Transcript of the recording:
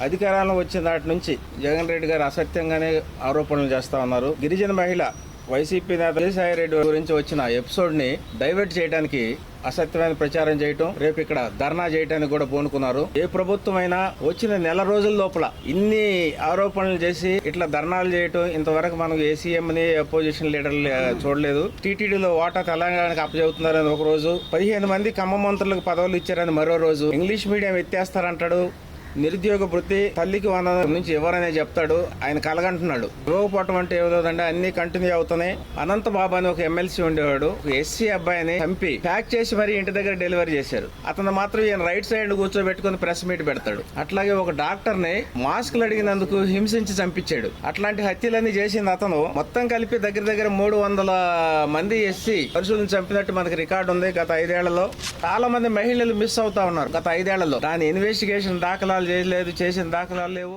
అధికారంలో వచ్చిన నాటి నుంచి జగన్ రెడ్డి గారు అసత్యంగానే ఆరోపణలు చేస్తా ఉన్నారు. గిరిజన మహిళ వైసీపీ నేత విజయసాయి రెడ్డి గురించి వచ్చిన ఎపిసోడ్ ని డైవర్ట్ చేయడానికి అసత్యమైన ప్రచారం చేయటం, రేపు ఇక్కడ ధర్నా చేయడానికి కూడా పూనుకున్నారు. ఏ ప్రభుత్వం అయినా వచ్చిన నెల రోజుల లోపల ఇన్ని ఆరోపణలు చేసి ఇట్లా ధర్నాలు చేయటం ఇంతవరకు మనం ఏ సీఎం ని అపోజిషన్ లీడర్లు చూడలేదు. టీటీడీలో వాటా తెలంగాణకు అప్పచెబుతున్నారని ఒక రోజు, 15 మంది ఖమ్మం మంత్రులకు పదవులు ఇచ్చారని మరో రోజు, ఇంగ్లీష్ మీడియం ఎత్తేస్తారంటాడు, నిరుద్యోగ వృత్తి తల్లికి 100 నుంచి ఎవరనే చెప్తాడు. ఆయన కలగంటున్నాడు. ఇవ్వకపోవటం అంటే ఏదోదండి, అన్ని కంటిన్యూ అవుతున్నాయి. అనంత బాబు అని ఒక ఎమ్మెల్సీ ఉండేవాడు, ఒక ఎస్సీ అబ్బాయిని చంపి ప్యాక్ చేసి మరి ఇంటి దగ్గర డెలివరీ చేశారు. అతను మాత్రం ఈయన రైట్ సైడ్ కూర్చోబెట్టుకుని ప్రెస్ మీట్ పెడతాడు. అట్లాగే ఒక డాక్టర్ ని మాస్కులు అడిగినందుకు హింసించి చంపించాడు. అట్లాంటి హత్యలన్నీ చేసింది అతను. మొత్తం కలిపి దగ్గర దగ్గర 300 మంది ఎస్సీ పరుషులను చంపినట్టు మనకి రికార్డు ఉంది. గత 5 ఏళ్లలో చాలా మంది మహిళలు మిస్ అవుతా ఉన్నారు. గత 5 ఏళ్లలో దాని ఇన్వెస్టిగేషన్ దాఖలాలు చేయలేదు, చేసిన దాఖలాలు లేవు.